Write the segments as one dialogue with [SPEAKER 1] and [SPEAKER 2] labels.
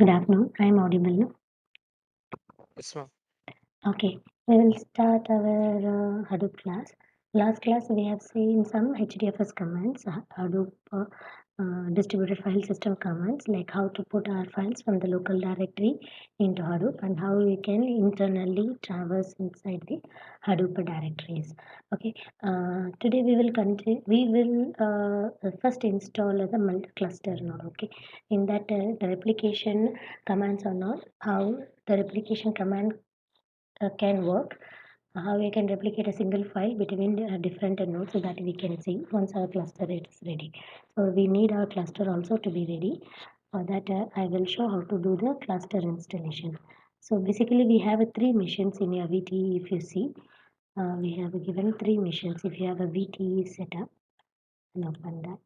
[SPEAKER 1] Good afternoon. I'm audible. No?
[SPEAKER 2] Yes, ma'am.
[SPEAKER 1] Okay, we will start our Hadoop class. Last class we have seen some HDFS commands, Hadoop distributed file system commands, like how to put our files from the local directory into Hadoop and how we can internally traverse inside the Hadoop directories. Okay, today we will continue. We will first install the multi-cluster node. Okay, in that the replication commands are not how the replication command can work, how we can replicate a single file between different nodes so that we can see once our cluster is ready. So we need our cluster also to be ready. For that, I will show how to do the cluster installation. So basically, we have three missions in your VTE. If you see, we have given three missions. If you have a VTE setup, and open that.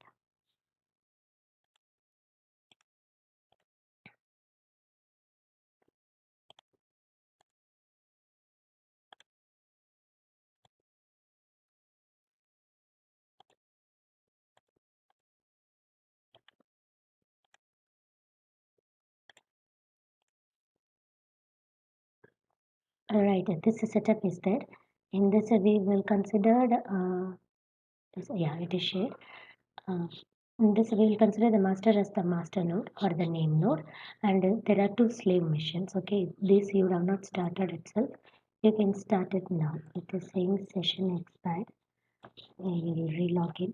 [SPEAKER 1] Alright, this setup is there. In this, we will consider, yeah, it is shared. Uh, in this, we will consider the master as the master node or the name node, and there are two slave missions. Okay, this you have not started itself. You can start it now. It is saying session expired. You will relog in.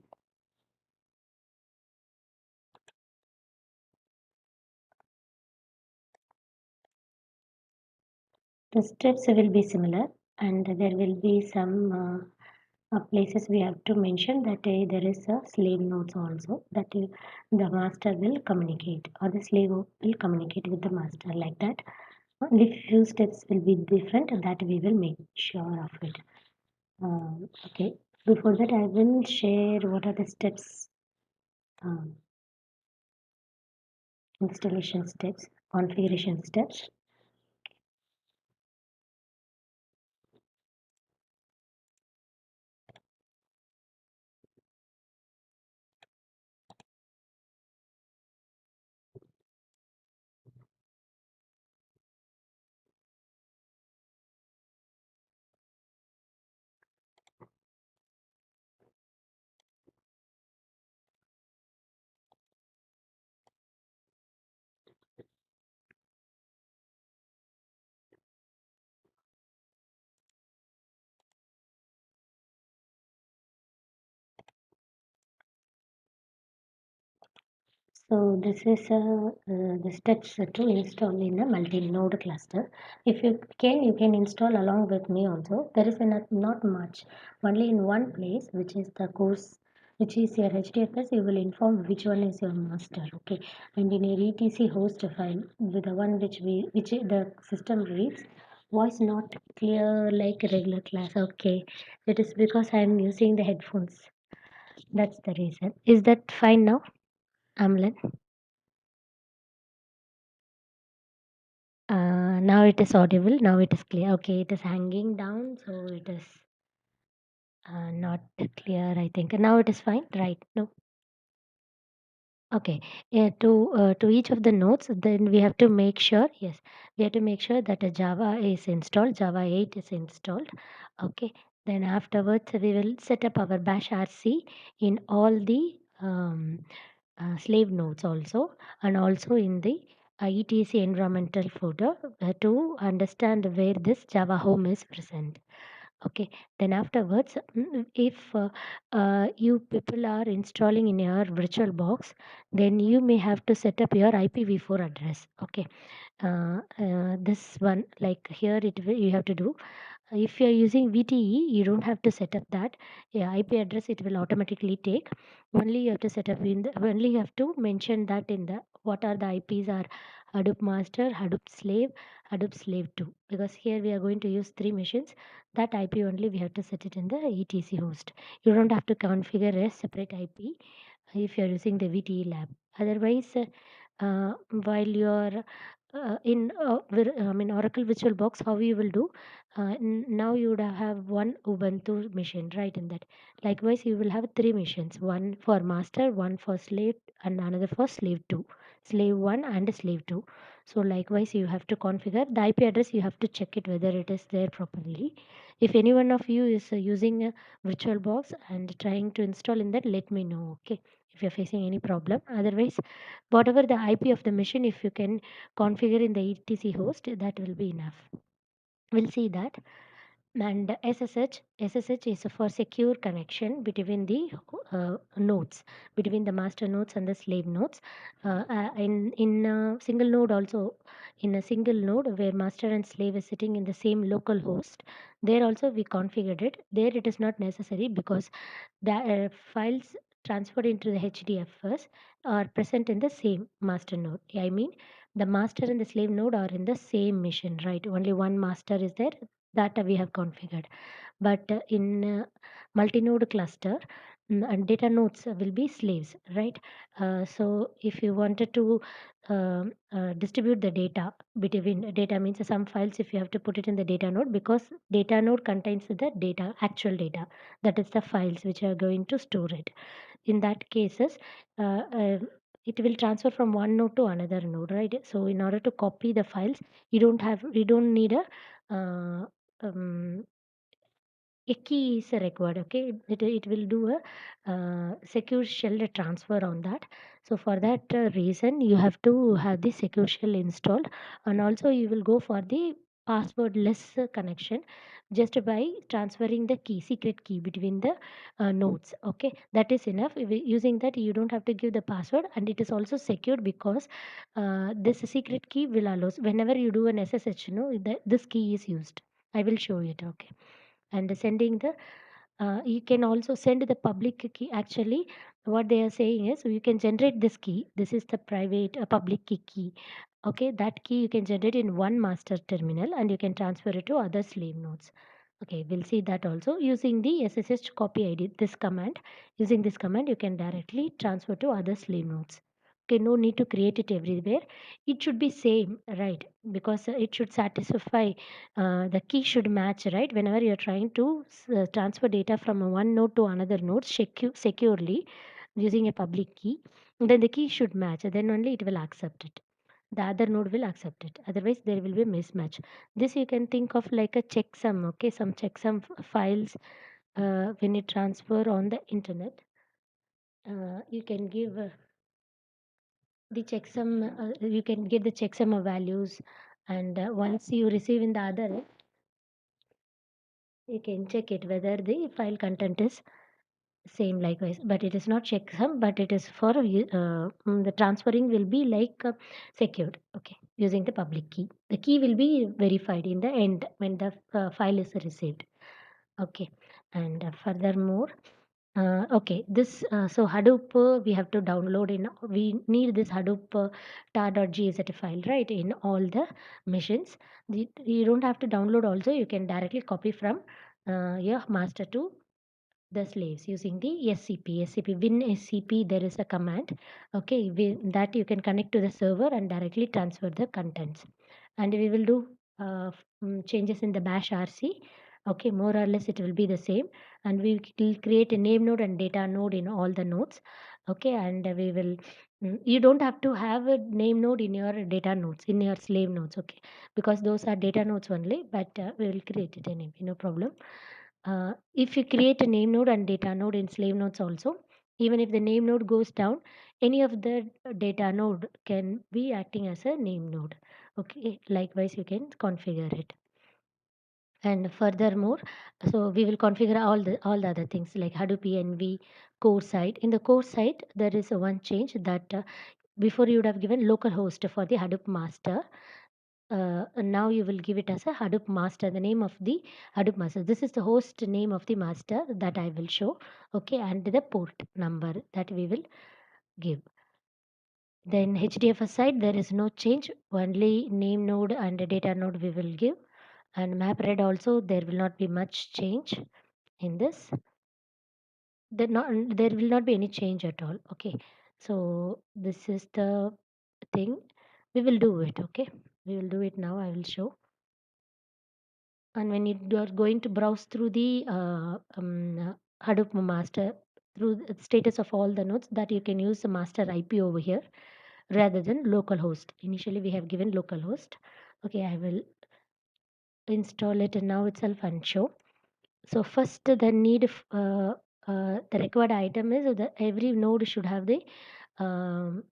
[SPEAKER 1] The steps will be similar, and there will be some places we have to mention that there is a slave nodes also that the master will communicate or the slave will communicate with the master like that. Only few steps will be different that we will make sure of it. Okay, before that I will share what are the steps, um, installation steps, configuration steps. So this is the steps to install in a multi-node cluster. If you can install along with me also. There is not much, only in one place, which is the course, which is your HDFS. You will inform which one is your master. Okay, and in your ETC host file, with the one which the system reads, voice not clear like a regular class. Okay, it is because I am using the headphones. That's the reason. Is that fine now, Amlan? Now it is audible. Now it is clear. Okay, it is hanging down, so it is not clear, I think. Now it is fine, right? No. Okay. Yeah, to each of the nodes, then we have to make sure. Yes, we have to make sure that a Java is installed. Java 8 is installed. Okay. Then afterwards, we will set up our Bash RC in all the slave nodes also, and also in the etc environmental folder to understand where this Java home is present. Okay, then afterwards, if you people are installing in your virtual box, then you may have to set up your IPv4 address. Okay, this one, like here you have to do. If you are using VTE, you don't have to set up that. Yeah, IP address it will automatically take. Only you have to set up in the, only you have to mention that in the what are the IPs are Hadoop master, Hadoop slave 2. Because here we are going to use three machines. That IP only we have to set it in the ETC host. You don't have to configure a separate IP if you are using the VTE lab. Otherwise, while you are in I mean Oracle VirtualBox, how you will do? now you would have one Ubuntu machine, right? In that, likewise, you will have three machines: one for master, one for slave, and another for slave two, slave one and slave two. So, likewise, you have to configure the IP address. You have to check it whether it is there properly. If any one of you is using a virtual box and trying to install in that, let me know. Okay, if you're facing any problem. Otherwise, whatever the IP of the machine, if you can configure in the etc host, that will be enough. We'll see that. And SSH is for secure connection between the nodes, between the master nodes and the slave nodes. In a single node also, in a single node where master and slave is sitting in the same local host, there also we configured it. There it is not necessary because the files transferred into the HDFS are present in the same master node. I mean, the master and the slave node are in the same machine, right? Only one master is there that we have configured. But in multi-node cluster, and data nodes will be slaves, right? So if you wanted to distribute the data between data means some files, if you have to put it in the data node, because data node contains the data, actual data, that is the files which are going to store it. In that cases, uh, uh, it will transfer from one node to another node, right? So in order to copy the files, you don't need uh, um, a key is required. Okay, it will do a secure shell transfer on that. So for that reason, you have to have the secure shell installed, and also you will go for the passwordless connection just by transferring the key, secret key between the nodes. Okay, that is enough. Using that, you don't have to give the password, and it is also secured because this secret key will allow whenever you do an SSH, this key is used. I will show it. Okay, and sending the you can also send the public key. Actually, what they are saying is you can generate this key. This is the private public key. Okay, that key you can generate in one master terminal and you can transfer it to other slave nodes. Okay, we'll see that also using the SSH copy ID. This command, using this command, you can directly transfer to other slave nodes. Okay, no need to create it everywhere. It should be same, right? Because it should satisfy, the key should match, right? Whenever you're trying to transfer data from one node to another node securely using a public key, then the key should match. Then only it will accept it. The other node will accept it. Otherwise, there will be a mismatch. This you can think of like a checksum. Okay, some checksum files when you transfer on the internet, you can give the checksum. You can get the checksum of values, and once you receive in the other end, you can check it whether the file content is same likewise, but it is not checksum, but it is for the transferring will be like secured. Okay, using the public key. The key will be verified in the end when the file is received. Okay, and furthermore, okay, this so Hadoop we have to download in. We need this Hadoop tar.gz file, right? In all the machines, you don't have to download. Also, you can directly copy from your master to the slaves using the SCP. Win SCP, there is a command. Okay, that you can connect to the server and directly transfer the contents. And we will do changes in the bash RC. Okay, more or less it will be the same. And we will create a name node and data node in all the nodes. Okay, and we will. You don't have to have a name node in your data nodes, in your slave nodes. Okay, because those are data nodes only. But we will create it anyway, no problem. If you create a name node and data node in slave nodes also, even if the name node goes down, any of the data node can be acting as a name node. Okay, likewise you can configure it. And furthermore, so we will configure all the other things like Hadoop env core site. In the core site, there is a one change that before you would have given localhost for the Hadoop master. Now you will give it as a Hadoop master, the name of the Hadoop master. This is the host name of the master that I will show. Okay, and the port number that we will give. Then HDFS side, there is no change, only name node and data node we will give. And map read also, there will not be much change in this. There will not be any change at all. Okay, so this is the thing. We will do it. Okay, we will do it now. I will show. And when you are going to browse through the Hadoop master, through the status of all the nodes, that you can use the master IP over here rather than localhost. Initially we have given localhost. Okay, I will install it now itself and show. So first the the required item is that every node should have the um,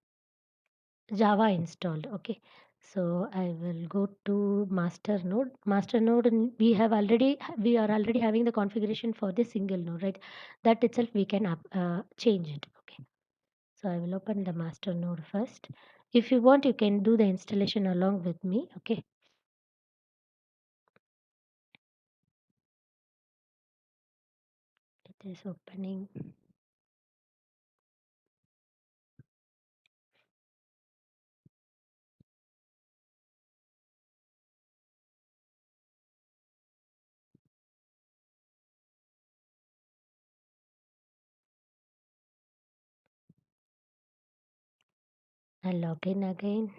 [SPEAKER 1] Java installed. Okay, so I will go to master node. Master node, and we are already having the configuration for the single node, right? That itself we can change it. Okay, so I will open the master node first. If you want, you can do the installation along with me. Okay, it is opening. I'll log in again.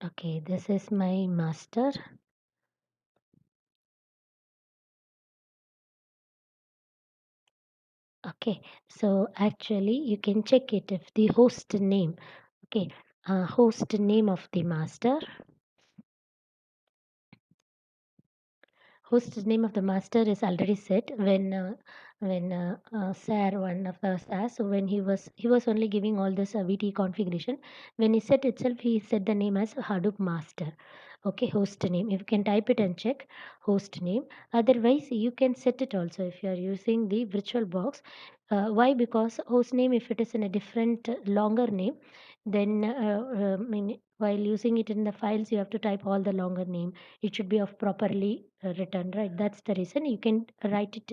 [SPEAKER 1] Okay, this is my master. Okay, so actually you can check it if the host name. Okay, host name of the master. Host name of the master is already set when Sir, one of us asked. So when he was only giving all this VT configuration. When he set itself, he set the name as Hadoop master. Okay, host name. If you can type it and check host name. Otherwise, you can set it also if you are using the virtual box. Why? Because host name, if it is in a different longer name, then while using it in the files, you have to type all the longer name. It should be of properly written, right? That's the reason you can write it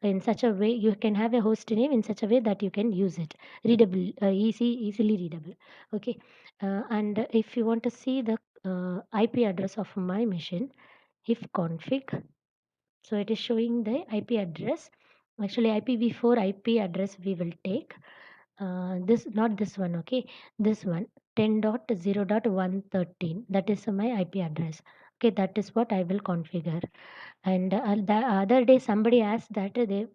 [SPEAKER 1] in such a way. You can have a host name in such a way that you can use it readable, easily readable. Okay, and if you want to see the IP address of my machine, if config, so it is showing the IP address. Actually, IPv4 IP address we will take. This, not this one, okay? This one, 10.0.113. That is my IP address. Okay, that is what I will configure. And the other day somebody asked that the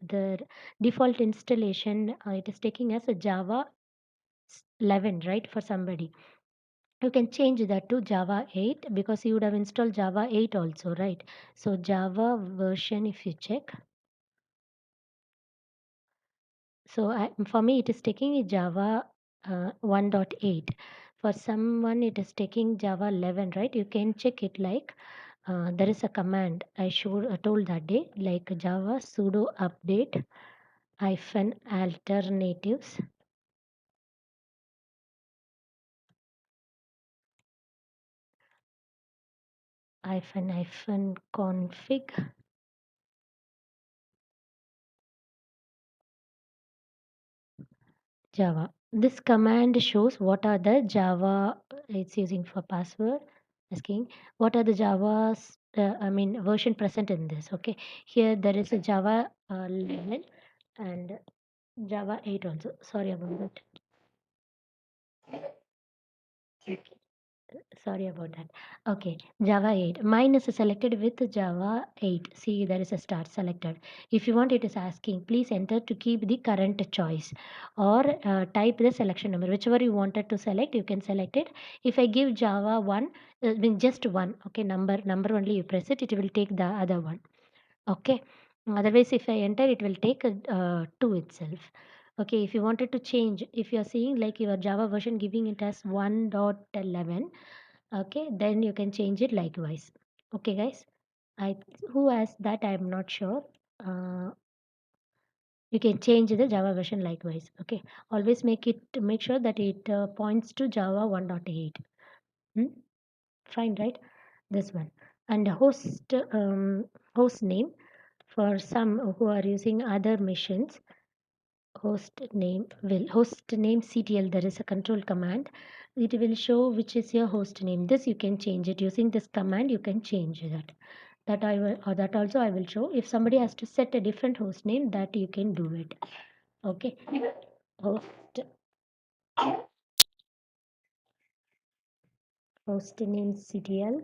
[SPEAKER 1] default installation, it is taking as a Java 11, right? For somebody, you can change that to Java 8 because you would have installed Java 8 also, right? So Java version, if you check, so for me it is taking a Java 1.8. For someone it is taking Java 11, right? You can check it like there is a command told that day, like Java sudo update hyphen alternatives hyphen config Java. This command shows what are the Java it's using for password, asking what are the Java's version present in this. Okay, here there is a Java 11 and Java 8 also. Sorry about that. Sorry about that. Okay, Java 8. Mine is selected with Java 8. See, there is a start selected. If you want, it is asking, please enter to keep the current choice or type the selection number. Whichever you wanted to select, you can select it. If I give Java 1, just one, okay, number only you press it, it will take the other one. Okay. Otherwise, if I enter, it will take 2 itself. Okay, if you wanted to change, if you are seeing like your Java version giving it as 1.11, okay, then you can change it likewise. Okay, guys. I who has that I am not sure. Uh, you can change the Java version likewise. Okay, always make sure that it points to Java 1.8. Hmm? Fine, right? This one and host name for some who are using other machines. Host name CTL. There is a control command. It will show which is your host name. This you can change it using this command. You can change that. that also I will show. If somebody has to set a different host name, that you can do it. Okay. Host host name CTL.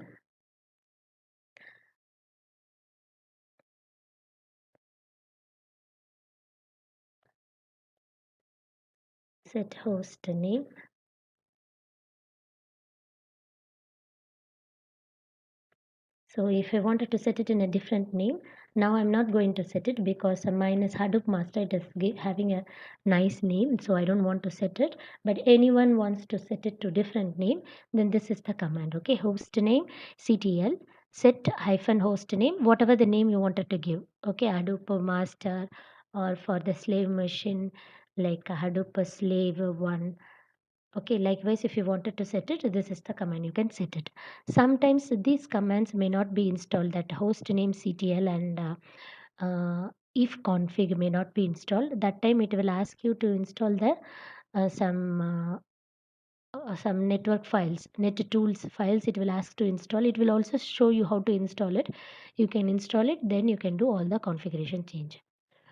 [SPEAKER 1] Set host name. So if I wanted to set it in a different name, now I'm not going to set it because mine is Hadoop Master. It is having a nice name, so I don't want to set it. But anyone wants to set it to different name, then this is the command. Okay, host name CTL set hyphen host name, whatever the name you wanted to give. Okay, Hadoop Master, or for the slave machine, like Hadoop slave one. Okay, likewise, if you wanted to set it, this is the command. You can set it. Sometimes these commands may not be installed. That host name CTL and if config may not be installed. That time it will ask you to install the some network files, net tools files. It will ask to install. It will also show you how to install it. You can install it. Then you can do all the configuration change.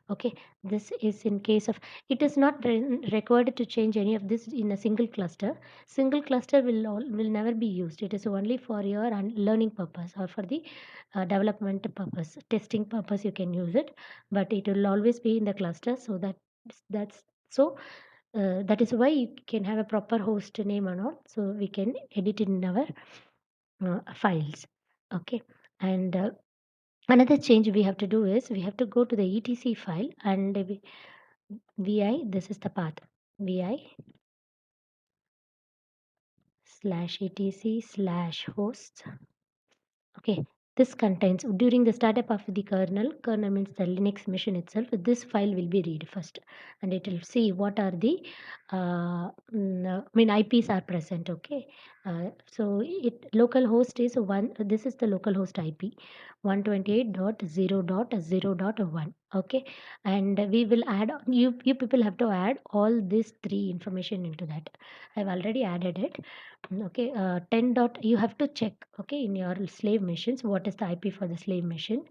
[SPEAKER 1] Okay, this is in case of it is not required to change any of this in a single cluster. Single cluster will never be used. It is only for your learning purpose or for the development purpose, testing purpose. You can use it, but it will always be in the cluster. So that's so that is why you can have a proper host name and all. So we can edit it in our files. Okay, and another change we have to do is we have to go to the etc file and vi, this is the path, vi /etc/hosts. Okay, this contains during the startup of the kernel means the Linux machine itself. This file will be read first, and it will see what are the IPs are present. Okay, so it local host is one. This is the local host IP, 128.0.0.1. Okay, and we will add you people have to add all these three information into that. I've already added it. Okay, 10 dot you have to check, okay, in your slave machines what is the IP for the slave machine.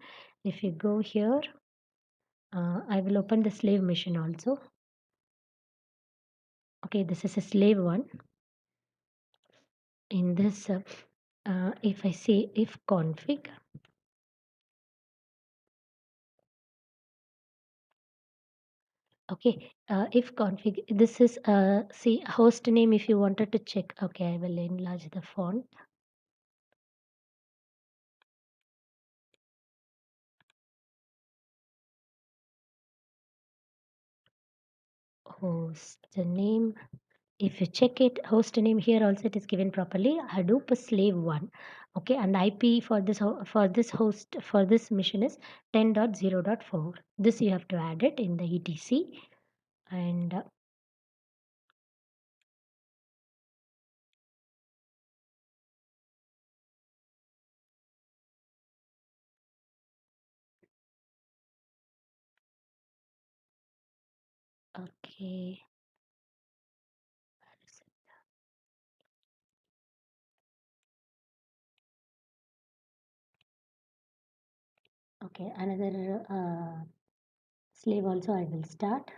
[SPEAKER 1] If you go here, I will open the slave machine also. Okay, this is a slave one. In this, if I say if config, okay, if config, this is see host name. If you wanted to check, okay, I will enlarge the font. Host name. If you check it, host name here also it is given properly. Hadoop slave one. Okay, and IP for this for this host for this mission is 10.0.4. This you have to add it in the etc. And okay, okay, another slave also I will start.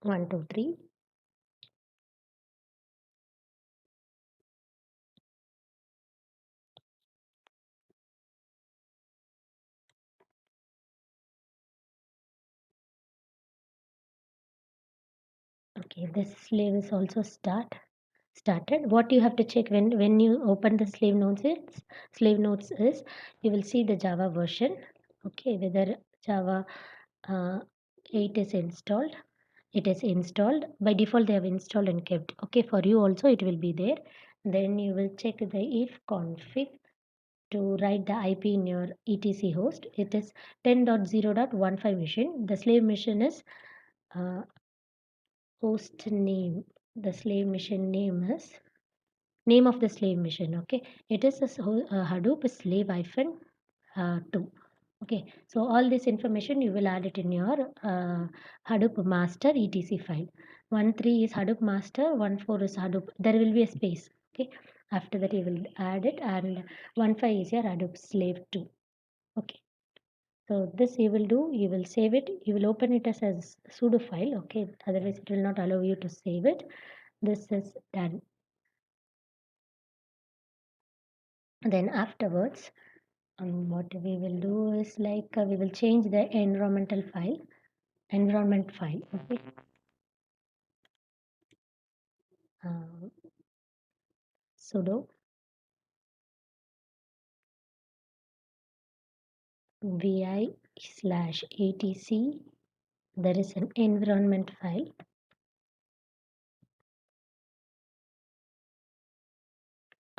[SPEAKER 1] One, two, three. Okay, this slave is also started. What you have to check when you open the slave nodes is you will see the Java version. Okay, whether Java uh, 8 is installed. It is installed by default. They have installed and kept. Okay, for you also it will be there. Then you will check the if config to write the IP in your etc host. It is 10.0.15 machine. The slave machine is host name. The slave machine name is name of the slave machine. Okay, it is a Hadoop slave hyphen 2. Okay, so all this information you will add it in your Hadoop master etc file. 1.3 is Hadoop master, 1.4 is Hadoop. There will be a space. Okay, after that you will add it, and 1.5 is your Hadoop slave 2. Okay, so this you will do. You will save it. You will open it as sudo file. Okay, otherwise it will not allow you to save it. This is done. Then afterwards, what we will do is like we will change the environment file. Okay. uh, Sudo vi/etc. There is an environment file.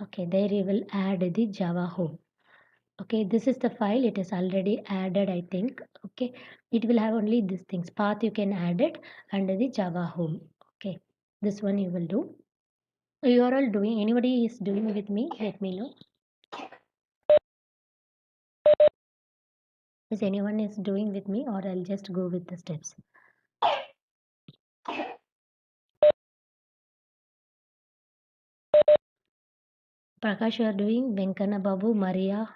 [SPEAKER 1] Okay, there you will add the Java home. Okay, this is the file. It is already added, I think. Okay, it will have only these things. Path you can add it under the Java home. Okay, this one you will do. You are all doing. Anybody is doing with me? Let me know. Is anyone is doing with me, or I'll just go with the steps? Prakash, you are doing. Venkana Babu, Maria,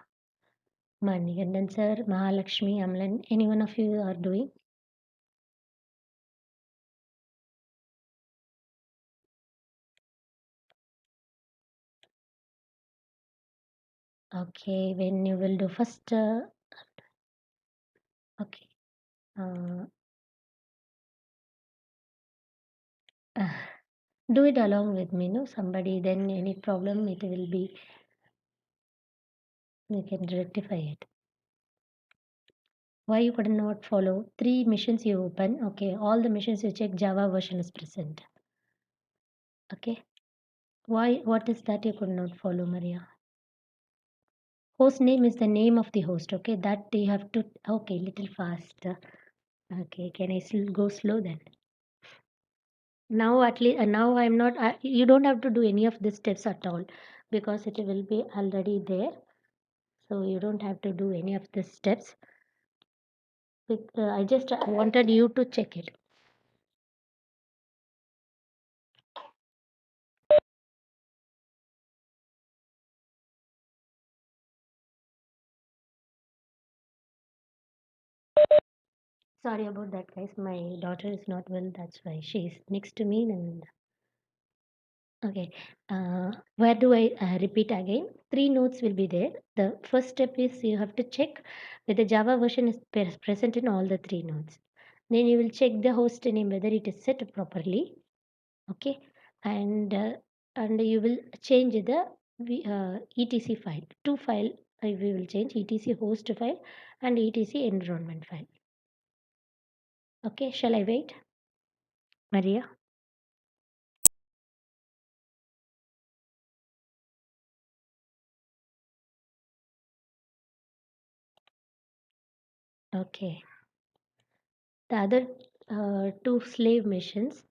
[SPEAKER 1] Manikandan sir, Mahalakshmi, Amlan. Any one of you are doing? Okay, when you will do first. Okay. Uh, do it along with me, no? Somebody, then any problem, it will be, we can rectify it. Why you could not follow? 3 missions you open. Okay, all the missions you check, Java version is present. Okay. Why? What is that you could not follow, Maria? Host name is the name of the host. Okay, that you have to. Okay, little faster. Okay, can I go slow then? Now at least, now I'm not. You don't have to do any of these steps at all, because it will be already there. So you don't have to do any of these steps. I just wanted you to check it. Sorry about that, guys. My daughter is not well. That's why she's next to me. And okay, where do I repeat again? 3 nodes will be there. The first step is you have to check whether Java version is present in all the 3 nodes. Then you will check the host name whether it is set properly. Okay, and you will change the etc file. 2 file we will change, etc host file and etc environment file. Okay, shall I wait, Maria? Okay, the other 2 slave missions,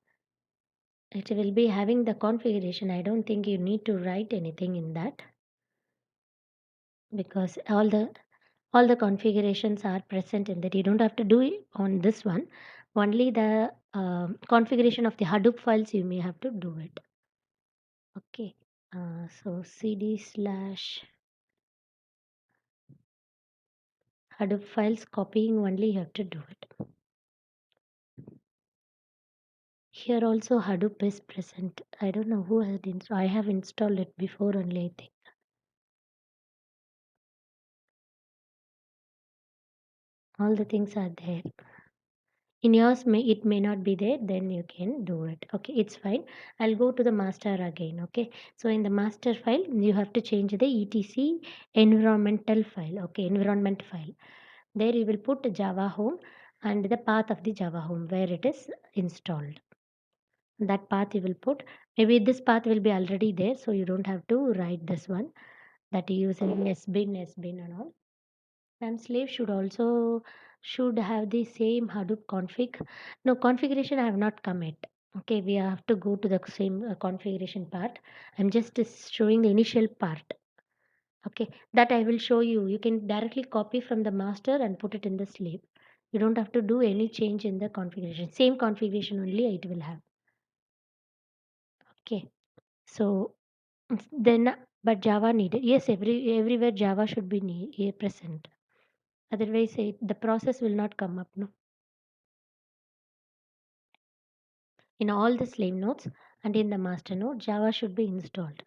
[SPEAKER 1] it will be having the configuration. I don't think you need to write anything in that, because all the configurations are present in that. You don't have to do it on this one. Only the configuration of the Hadoop files you may have to do it. Okay, so cd slash Hadoop files copying only you have to do it. Here also Hadoop is present. I don't know who has installed. I have installed it before only, I think. All the things are there. In yours, it may not be there, then you can do it. Okay, it's fine. I'll go to the master again. Okay, so in the master file, you have to change the etc environmental file. Okay, environment file. There you will put Java home and the path of the Java home where it is installed. That path you will put. Maybe this path will be already there, so you don't have to write this one, that using sbin and all. And slave should have the same Hadoop config. No, configuration I have not come yet. Okay, we have to go to the same configuration part. I'm just showing the initial part. Okay, that I will show you. You can directly copy from the master and put it in the slave. You don't have to do any change in the configuration. Same configuration only it will have. Okay, so then but Java needed. Yes, everywhere Java should be present. Otherwise, the process will not come up. No, in all the slave nodes and in the master node, Java should be installed.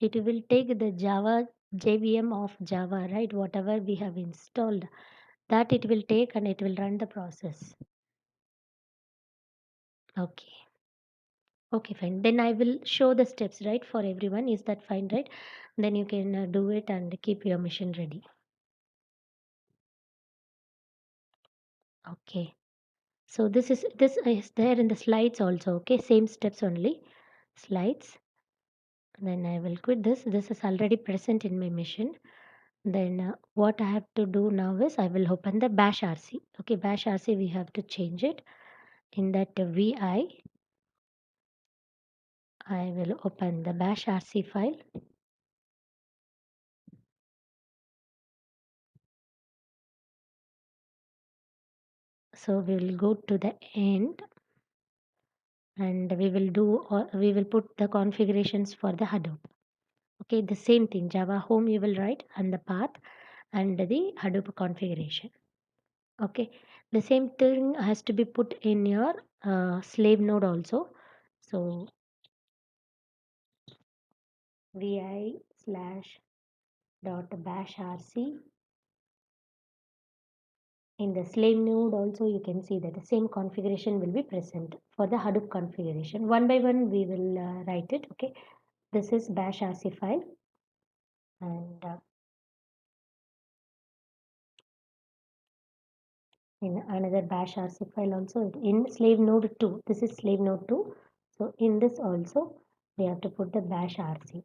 [SPEAKER 1] It will take the Java JVM of Java, right? Whatever we have installed, that it will take and it will run the process. Okay. Okay, fine. Then I will show the steps, right, for everyone. Is that fine, right? Then you can do it and keep your machine ready. Okay. So this is there in the slides also. Okay, same steps only. Slides. Then I will quit this. This is already present in my machine. Then what I have to do now is I will open the bash RC. Okay, bash RC we have to change it. In that I will open the bash RC file. So we will go to the end and we will put the configurations for the Hadoop. Okay, the same thing, Java home you will write and the path and the Hadoop configuration. Okay, the same thing has to be put in your slave node also. So vi slash dot bash rc. In the slave node also you can see that the same configuration will be present for the Hadoop configuration. One by one we will write it. Okay, this is bash rc file and in another bash rc file also in slave node 2. This is slave node 2. So in this also we have to put the bash rc.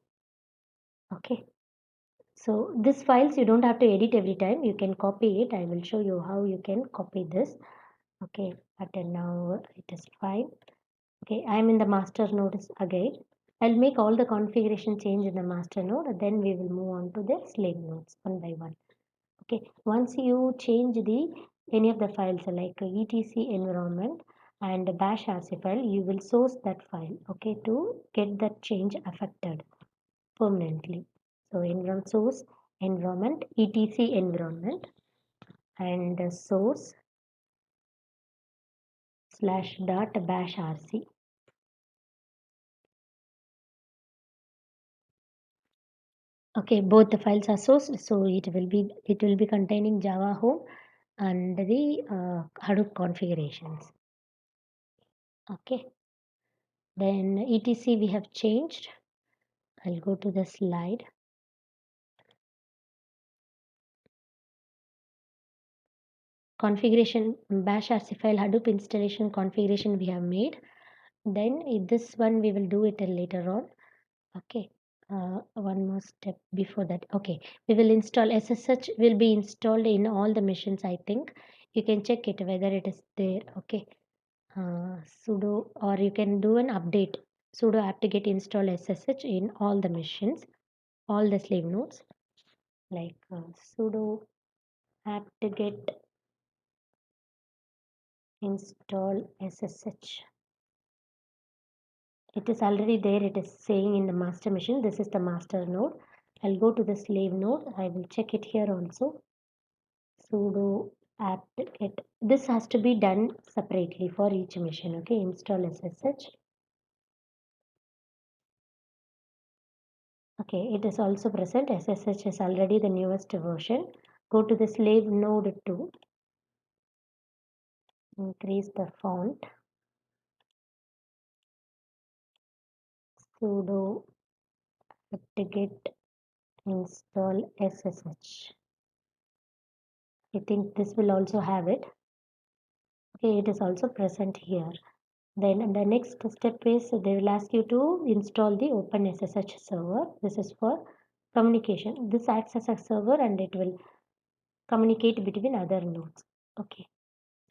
[SPEAKER 1] Okay. So this files you don't have to edit every time. You can copy it. I will show you how you can copy this. Okay, but now it is fine. Okay, I am in the master node again. I'll make all the configuration change in the master node. Then we will move on to the slave nodes one by one. Okay, once you change the any of the files like etc environment and bash rc file, you will source that file. Okay, to get that change affected permanently. So environment source environment etc environment and source slash dot bash rc. Okay, both the files are sourced, so it will be containing Java home and the Hadoop configurations. Okay, then etc we have changed. I'll go to the slide. Configuration bash rc file Hadoop installation configuration we have made. Then this one we will do it later on. Okay. One more step before that. Okay, we will install SSH will be installed in all the machines. I think you can check it whether it is there. Okay, sudo or you can do an update. Sudo apt-get install SSH in all the machines, all the slave nodes. Like sudo apt-get install SSH. It is already there. It is saying in the master machine. This is the master node. I'll go to the slave node. I will check it here also. Sudo apt-get. This has to be done separately for each machine. Okay, install SSH. Okay, it is also present. SSH is already the newest version. Go to the slave node 2. Increase the font. Sudo apt-get install SSH. I think this will also have it. Okay, it is also present here. Then the next step is they will ask you to install the OpenSSH server. This is for communication. This acts as a server and it will communicate between other nodes. Okay.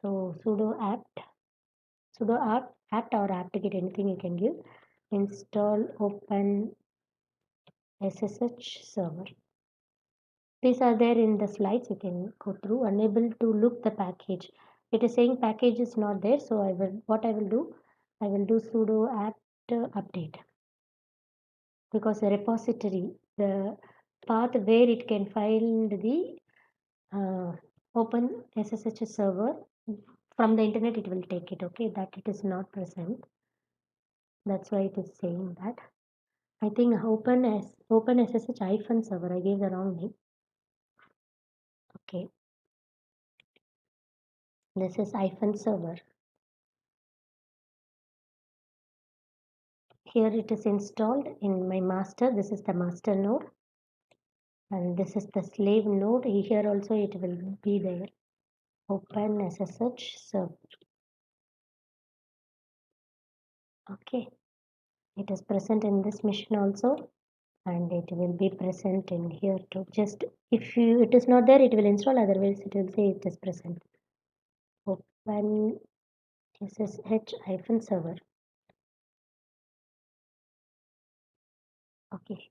[SPEAKER 1] So sudo apt or apt-get anything you can give. Install OpenSSH server. These are there in the slides. You can go through. Unable to look the package. It is saying package is not there. So what I will do, I will do sudo apt update, because the repository, the path where it can find the open SSH server from the internet, it will take it. Okay, that it is not present. That's why it is saying that. I think open SSH hyphen server. I gave the wrong name. Okay, this is hyphen server. Here it is installed in my master. This is the master node, and this is the slave node. Here also it will be there. Open SSH server. Okay, it is present in this machine also, and it will be present in here too. Just if it is not there, it will install. Otherwise, it will say it is present. Open SSH hyphen server. Okay.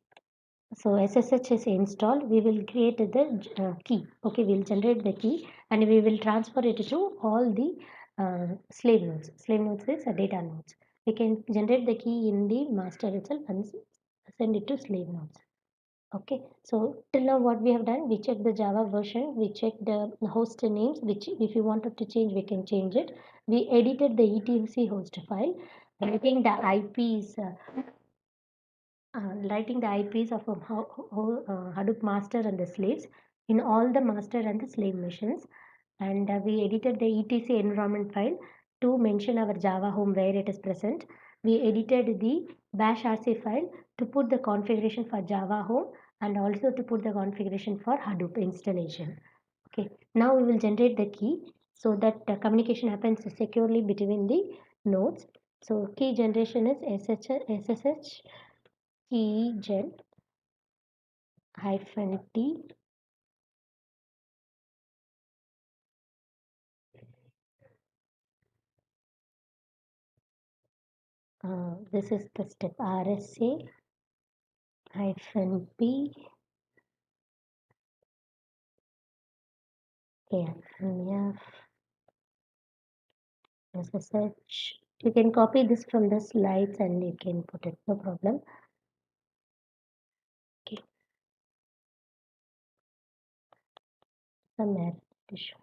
[SPEAKER 1] So SSH is installed. We will create the key. Okay, we'll generate the key and we will transfer it to all the slave nodes. Slave nodes is a data nodes. We can generate the key in the master itself and send it to slave nodes. Okay, so till now what we have done, we checked the Java version, we checked the host names, which if you wanted to change, we can change it. We edited the etc host file, writing the IPs writing the IPs of Hadoop master and the slaves in all the master and the slave machines. And we edited the etc environment file to mention our Java home where it is present. We edited the bash rc file to put the configuration for Java home and also to put the configuration for Hadoop installation. Okay, now we will generate the key so that communication happens securely between the nodes. So key generation is SSH key gen hyphen t. This is the step RSA hyphen p hyphen f SSH. You can copy this from the slides and you can put it, no problem. Okay, some error to show.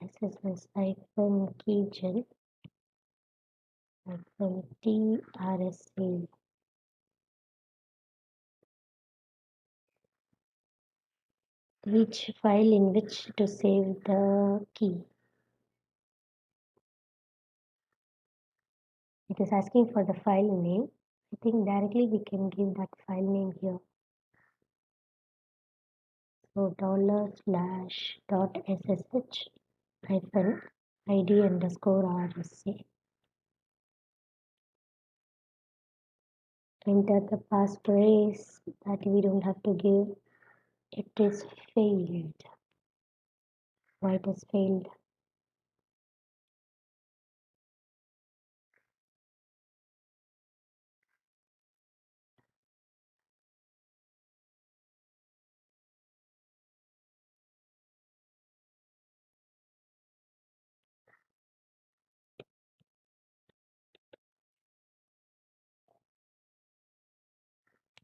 [SPEAKER 1] SSH hyphen key gen hyphen t RSA. Which file in which to save the key? It is asking for the file name. I think directly we can give that file name here. So $/.ssh hyphen id underscore rsa. Enter the passphrase that we don't have to give. It is failed. Why it is failed?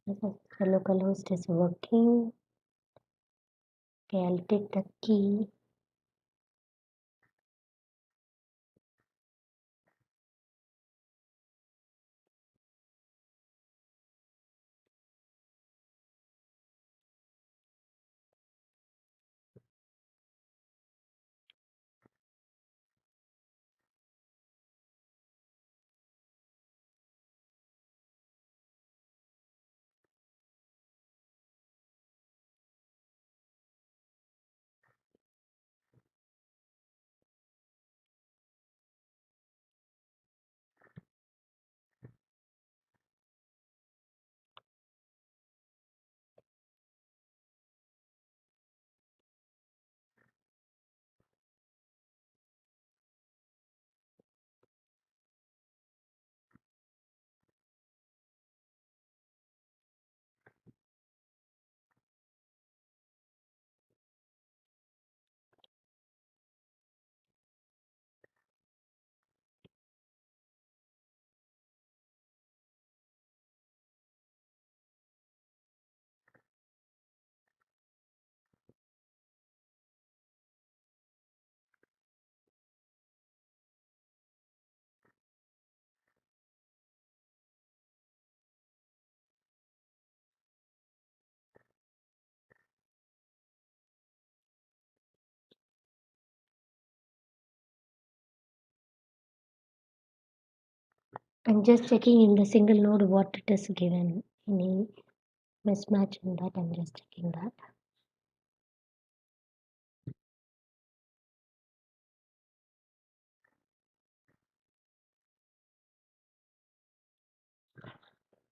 [SPEAKER 1] The localhost is working. Okay, I'll take the key. I'm just checking in the single node what it is given. Any mismatch in that, I'm just checking that.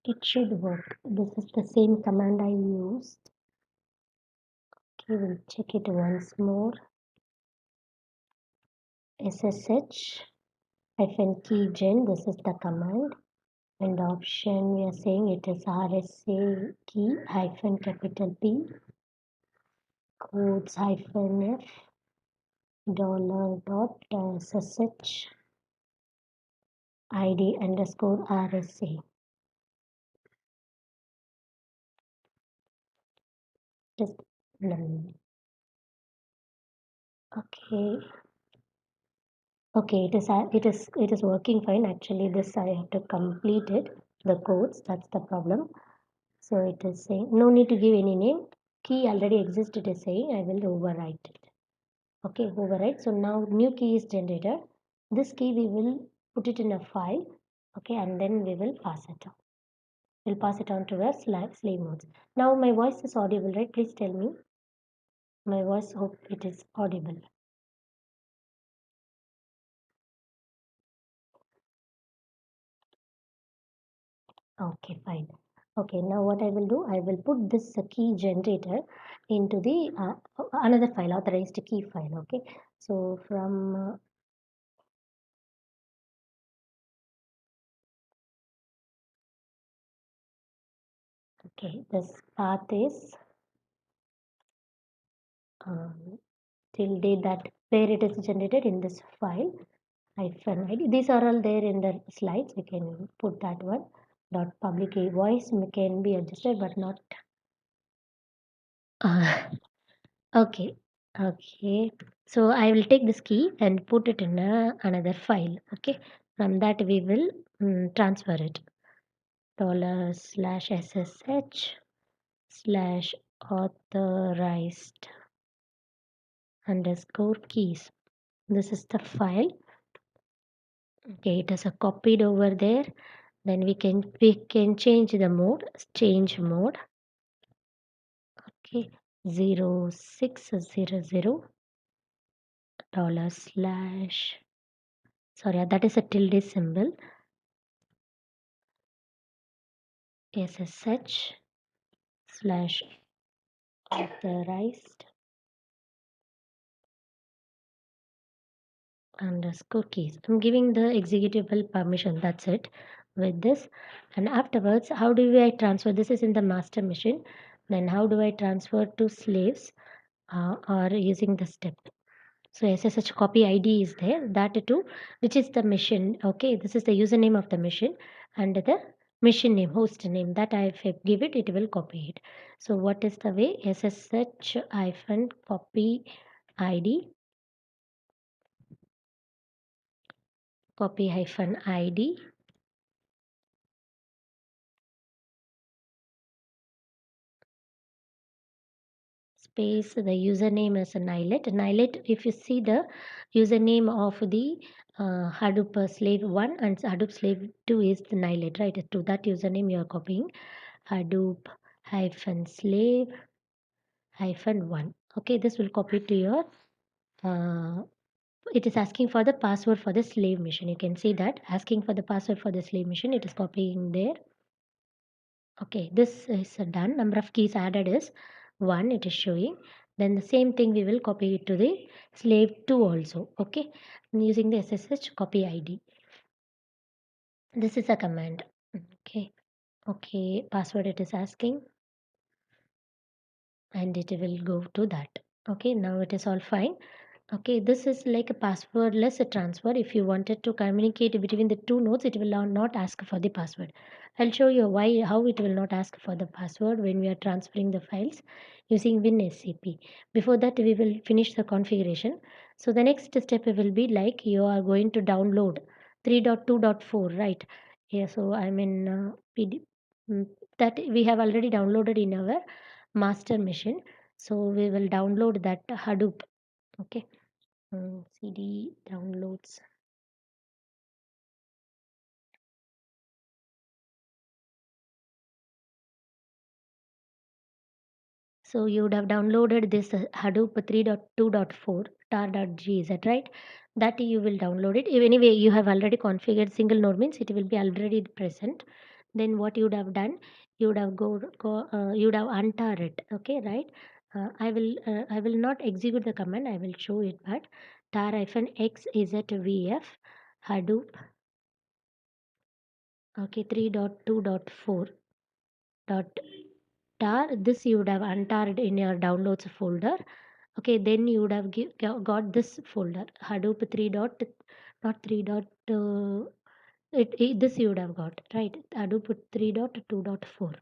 [SPEAKER 1] It should work. This is the same command I used. Okay, we'll check it once more. SSH hyphen key gen, this is the command. And option we are saying it is RSA key hyphen capital P codes hyphen F dollar dot SSH ID underscore RSA. Just okay. Okay, it is working fine. Actually, this I have to complete it. The codes, that's the problem. So it is saying no need to give any name. Key already exists. It is saying I will overwrite it. Okay, overwrite. So now new key is generated. This key we will put it in a file. Okay, and then we will pass it on. We'll pass it on to our slave nodes. Now my voice is audible, right? Please tell me. My voice, hope it is audible. Okay, fine. Okay, now what I will do, I will put this key generator into the another file, authorized key file. Okay, so from okay, this path is till date that where it is generated in this file hyphen ID. These are all there in the slides. We can put that one. Dot public voice can be adjusted, but not. Okay, okay. So I will take this key and put it in another file. Okay, from that we will transfer it. Dollar slash SSH slash authorized underscore keys. This is the file. Okay, it is a copied over there. Then we can change the mode. Change mode. Okay, 0600 dollar slash. Sorry, that is a tilde symbol. SSH slash authorized underscore keys. I'm giving the executable permission. That's it with this. And afterwards, how do I transfer? This is in the master machine. Then how do I transfer to slaves or using the step? So SSH copy ID is there. That too, which is the machine. Okay, this is the username of the machine and the machine name, host name that I give it, it will copy it. So what is the way? SSH hyphen copy ID, copy hyphen ID space the username is Nilet. Nilet, if you see the username of the Hadoop slave 1 and Hadoop slave 2 is the Nilet, right? To that username you are copying Hadoop hyphen slave hyphen 1. Okay, this will copy to your uh, it is asking for the password for the slave machine. You can see that asking for the password for the slave machine, it is copying there. Okay, this is done. Number of keys added is 1, it is showing. Then the same thing we will copy it to the slave 2 also. Okay, using the SSH copy ID. This is a command. Okay, okay, password it is asking and it will go to that. Okay, now it is all fine. Okay, this is like a passwordless transfer. If you wanted to communicate between the two nodes, it will not ask for the password. I'll show you why how it will not ask for the password when we are transferring the files using WinSCP. Before that, we will finish the configuration. So the next step will be like you are going to download 3.2.4, right? Yeah, so I'm in that we have already downloaded in our master machine. So we will download that Hadoop. Okay. CD downloads. So you would have downloaded this Hadoop 3.2.4 tar.g, is that right? That you will download it. If anyway, you have already configured single node means it will be already present. Then what you would have done, you would have you would have untar it. Okay, right? I will not execute the command. I will show it, but tar-x is at vf Hadoop. Okay, 3.2.4 dot tar. This you would have untarred in your downloads folder. Okay, then you would have got this folder Hadoop 3 dot not 3 dot this you would have got, right? Hadoop 3.2.4.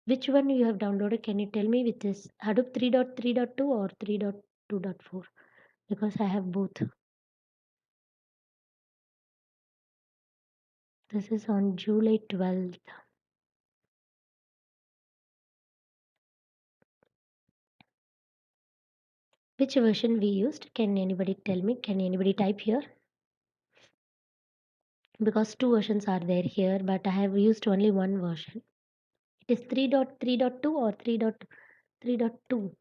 [SPEAKER 1] Which one you have downloaded? Can you tell me with this Hadoop 3.3.2 or 3.2.4? Because I have both. This is on July 12th. Which version we used? Can anybody tell me? Can anybody type here? Because two versions are there here, but I have used only one version. It is 3.3.2 or 3.3.2.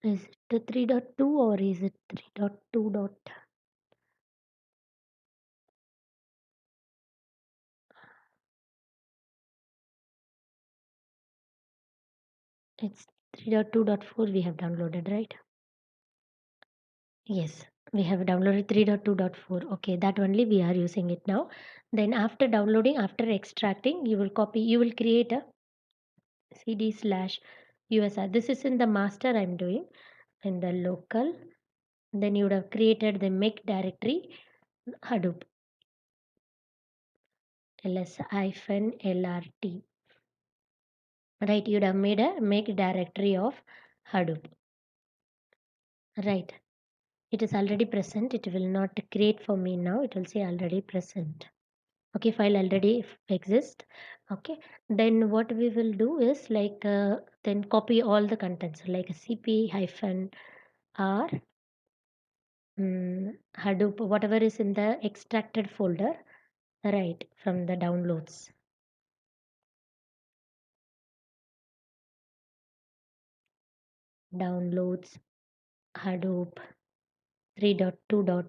[SPEAKER 1] Is it 3.2 or is it 3.2 dot? It's 3.2.4 we have downloaded, right? Yes, we have downloaded 3.2.4. Okay, that only we are using it now. Then after downloading, after extracting, you will copy, you will create a cd slash usr. This is in the master I'm doing in the local. Then you would have created the make directory Hadoop ls-lrt. Right, you'd have made a make directory of Hadoop. Right, it is already present. It will not create for me now. It will say already present. Okay, file already exists. Okay, then what we will do is like then copy all the contents like cp hyphen r Hadoop, whatever is in the extracted folder, right, from the downloads. Downloads Hadoop 3.2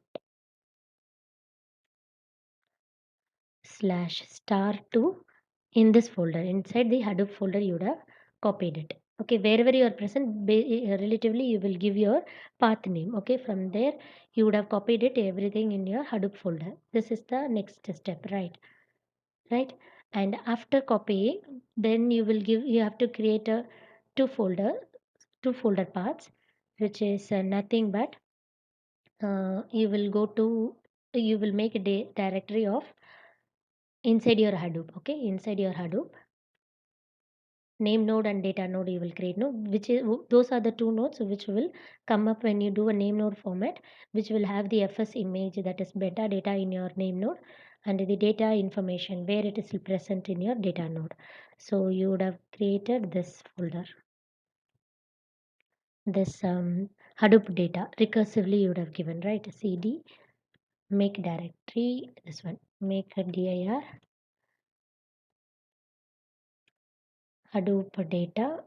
[SPEAKER 1] slash star 2 in this folder. Inside the Hadoop folder, you would have copied it. Okay, wherever you are present, relatively, you will give your path name. Okay, from there, you would have copied it everything in your Hadoop folder. This is the next step, right? Right. And after copying, then you have to create a two folder paths, which is nothing but you will make a directory of inside your Hadoop. Okay, inside your Hadoop, name node and data node you will create, no, which is those are the two nodes which will come up when you do a name node format, which will have the fs image, that is metadata in your name node, and the data information where it is present in your data node. So you would have created this folder, this Hadoop data recursively you would have given, right? Cd make directory, this one, make a dir Hadoop data,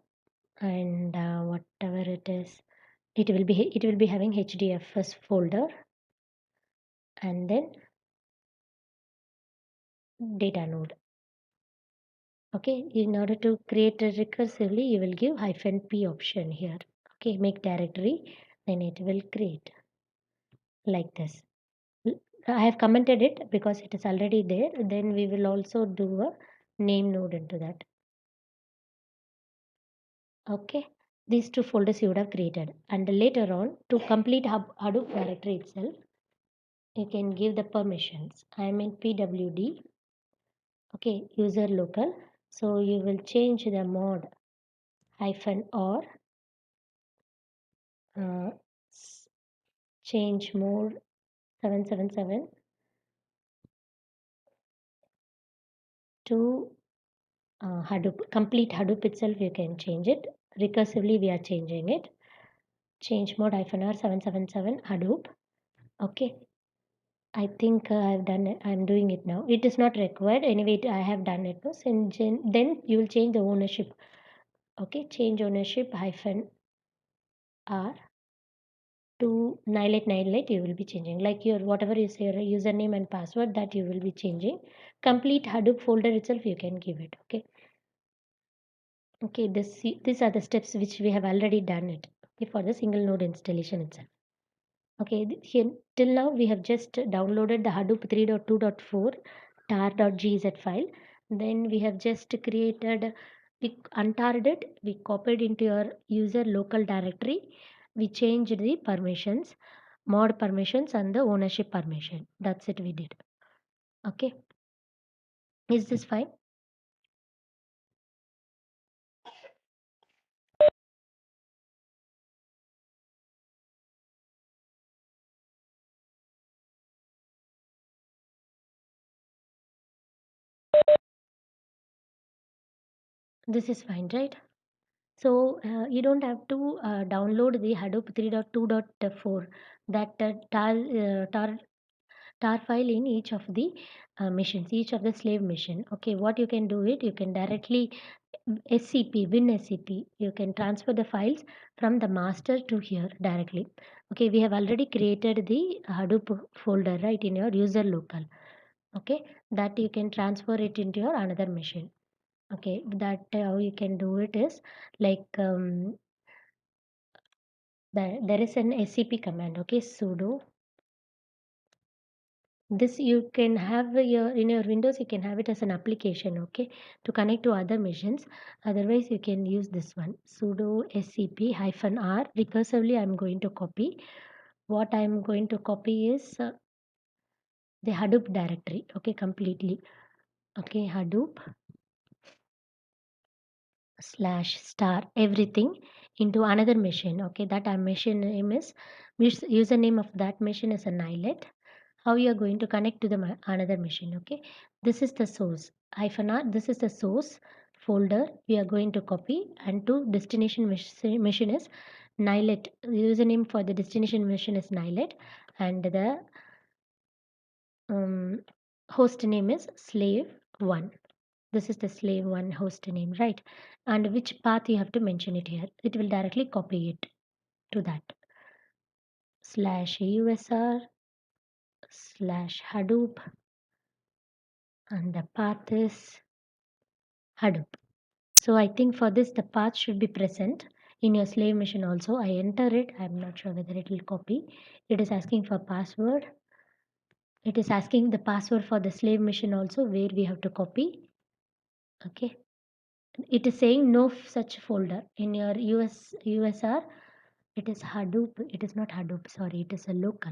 [SPEAKER 1] and whatever it is, it will be having hdfs folder, and then data node. Okay, in order to create it recursively, you will give hyphen p option here. Okay, make directory, then it will create like this. I have commented it because it is already there. Then we will also do a name node into that. Okay, these two folders you would have created, and later on to complete Hadoop directory itself, you can give the permissions. I am in pwd. Okay, user local. So you will change the mode hyphen or uh, change mode 777 to Hadoop. Complete Hadoop itself you can change it. Recursively we are changing it. Change mode hyphen R 777 Hadoop. Okay. I think I've done it. I'm doing it now. It is not required. Anyway, I have done it. No? Then you will change the ownership. Okay, change ownership hyphen R to Nilate you will be changing. Like your whatever is your username and password that you will be changing. Complete Hadoop folder itself you can give it. Okay. Okay, these are the steps which we have already done it. Okay, for the single node installation itself. Okay, here till now we have just downloaded the Hadoop 3.2.4 tar.gz file. Then we have just created, we untarred it, we copied into your user local directory, we changed the permissions, mod permissions and the ownership permission. That's it we did. Okay, is this fine? This is fine, right? So you don't have to download the Hadoop 3.2.4 that tar file in each of the missions, each of the slave mission. Okay, what you can do it, you can directly SCP, win SCP. You can transfer the files from the master to here directly. Okay, we have already created the Hadoop folder right in your user local. Okay, that you can transfer it into your another machine. Okay, that how you can do it is like there is an SCP command. Okay, sudo. This you can have your in your Windows. You can have it as an application. Okay, to connect to other machines. Otherwise, you can use this one sudo scp hyphen r. Recursively, I'm going to copy. What I'm going to copy is the Hadoop directory. Okay, completely. Okay, Hadoop slash star everything into another machine. Okay, that our machine name is username of that machine is annihilate. How you are going to connect to the another machine? Okay, this is the source hyphen r. This is the source folder we are going to copy, and to destination machine is nihilate. Username for the destination machine is nihilate, and the host name is slave1. This is the slave1 host name, right? And which path you have to mention it here. It will directly copy it to that slash usr slash Hadoop, and the path is Hadoop. So I think for this, the path should be present in your slave machine also. I enter it. I'm not sure whether it will copy. It is asking for password. It is asking the password for the slave machine also, where we have to copy. Okay. It is saying no such folder in your USR. It is Hadoop. It is not Hadoop. Sorry, it is a local.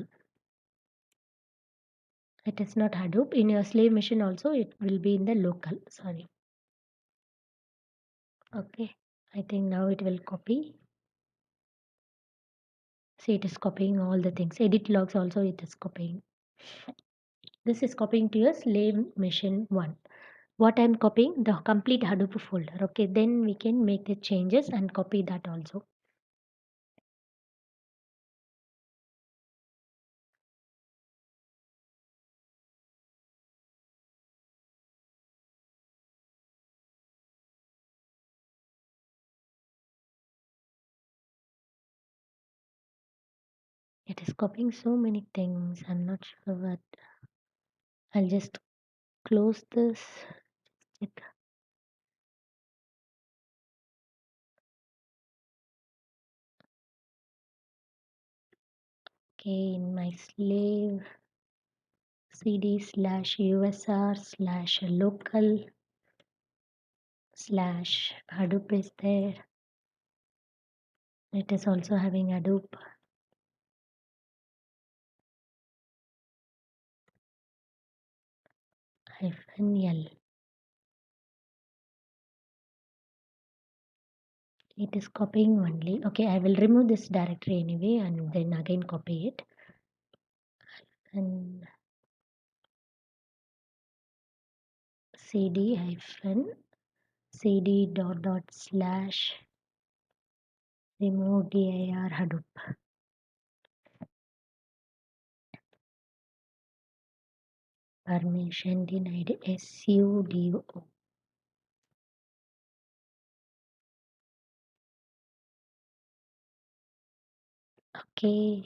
[SPEAKER 1] It is not Hadoop. In your slave machine also, it will be in the local. Sorry. Okay. I think now it will copy. See, it is copying all the things. Edit logs also it is copying. This is copying to your slave machine 1. What I'm copying? The complete Hadoop folder. Okay, then we can make the changes and copy that also. It is copying so many things. I'm not sure what. I'll just close this. Check. Okay, in my slave cd slash usr slash local slash Hadoop is there. It is also having Hadoop hyphen L. It is copying only. Okay, I will remove this directory anyway and then again copy it. And cd hyphen cd dot slash remove dir Hadoop. Permission denied. SUDO. Okay.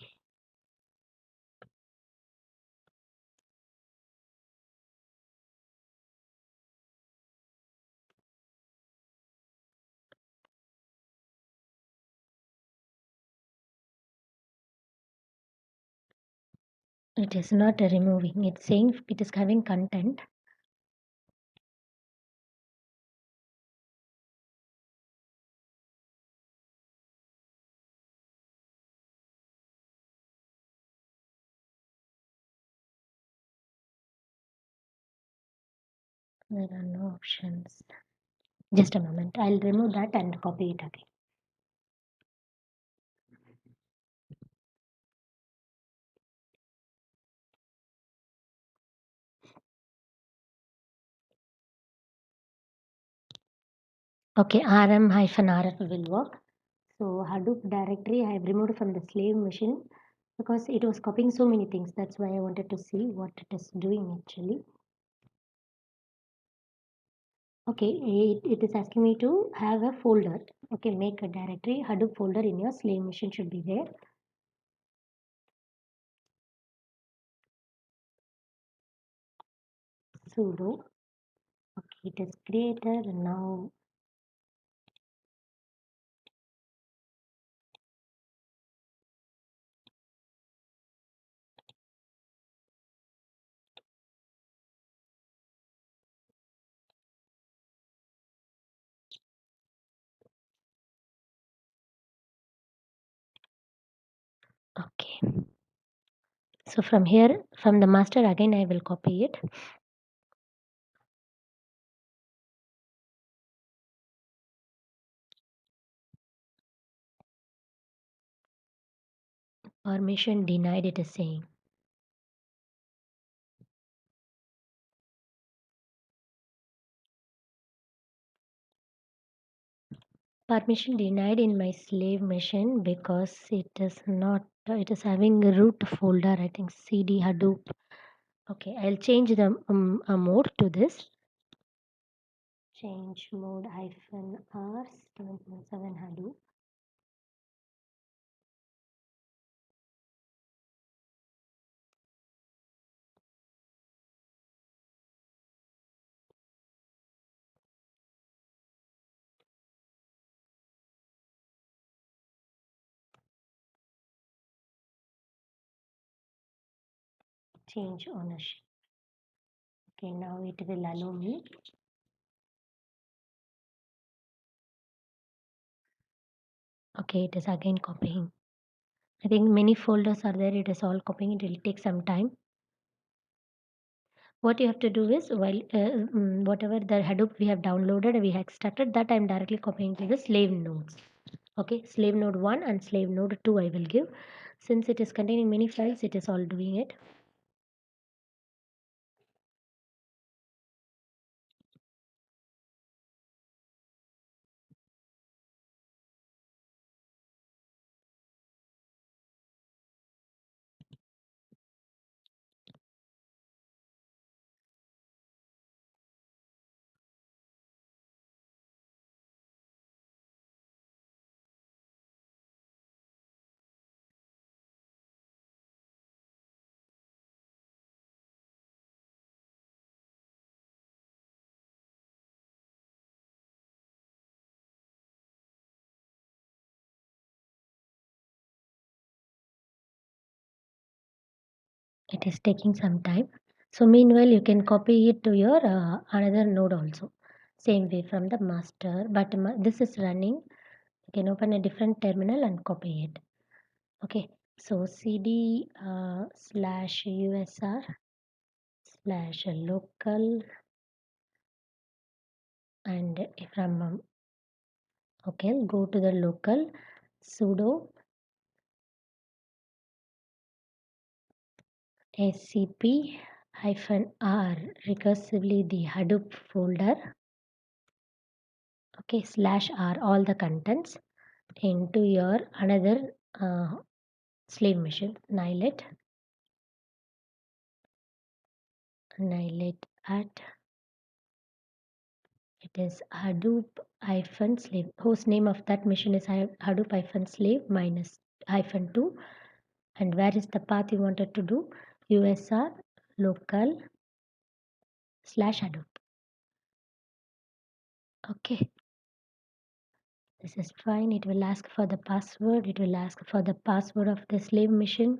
[SPEAKER 1] It is not removing. It's saying it is having content. There are no options. Just a moment. I'll remove that and copy it again. Okay, rm-rf will work. So Hadoop directory I have removed from the slave machine because it was copying so many things. That's why I wanted to see what it is doing actually. Okay, it is asking me to have a folder. Okay, make a directory. Hadoop folder in your slave machine should be there. Sudo. Okay, it is created. Now, okay. So from here, from the master again, I will copy it. Permission denied, it is saying. Permission denied in my slave machine because it is not, it is having a root folder, I think CD Hadoop. Okay, I'll change the mode to this. Change mode hyphen R 7.7 Hadoop. Change ownership. Okay, now it will allow me. Okay, it is again copying. I think many folders are there. It is all copying. It will take some time. What you have to do is while whatever the Hadoop we have downloaded, we have extracted that. I'm directly copying to the slave nodes. Okay, slave node 1 and slave node 2 I will give. Since it is containing many files, it is all doing it. It is taking some time. So meanwhile, you can copy it to your another node also. Same way from the master, but this is running. You can open a different terminal and copy it. Okay, so cd slash usr slash local and from okay, go to the local sudo scp hyphen r recursively the Hadoop folder. Okay, slash r all the contents into your another slave machine. Nailet annihilate at it is Hadoop hyphen slave. Host name of that machine is Hadoop hyphen slave minus hyphen 2. And where is the path you wanted to do? USR local slash Hadoop. Okay, this is fine. It will ask for the password. It will ask for the password of the slave machine.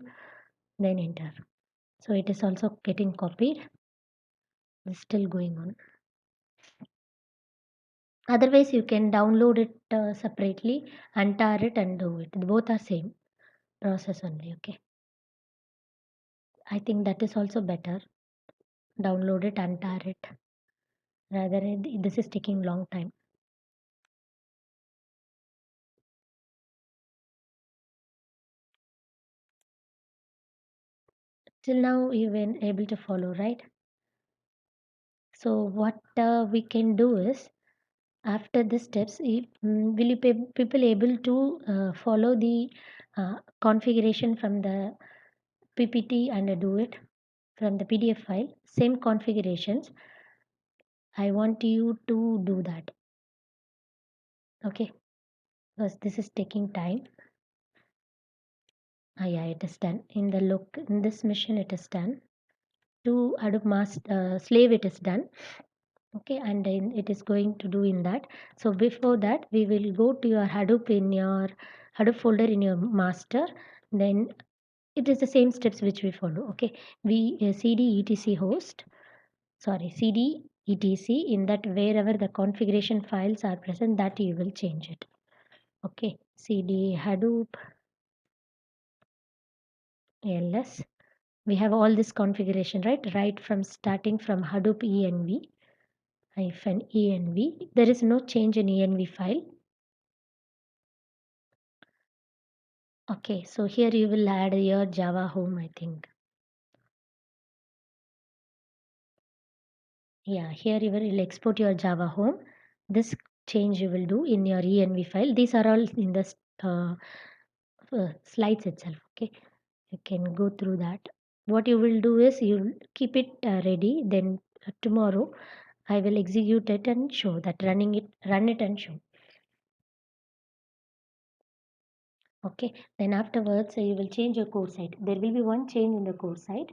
[SPEAKER 1] Then enter. So it is also getting copied. It's still going on. Otherwise, you can download it separately, untar it and do it. Both are same process only. Okay. I think that is also better. Download it, untar it. Rather, this is taking long time. Till now, you've been able to follow, right? So what we can do is after the steps, will you people able to follow the configuration from the PPT and do it from the PDF file? Same configurations. I want you to do that. Okay, because this is taking time. Yeah, it is done. In the look in this mission, it is done. To Hadoop master slave, it is done. Okay, and then it is going to do in that. So before that, we will go to your Hadoop in your Hadoop folder in your master. Then it is the same steps which we follow. Okay, we cd etc host. Sorry, cd etc. In that wherever the configuration files are present, that you will change it. Okay, cd Hadoop ls. We have all this configuration, right from starting from Hadoop env hyphen env. There is no change in env file. Okay, so here you will add your Java home, I think. Yeah, here you will export your Java home. This change you will do in your env file. These are all in the slides itself. Okay, you can go through that. What you will do is you keep it ready. Then tomorrow I will execute it and show that run it and show. Okay, then afterwards you will change your core site. There will be one change in the core site,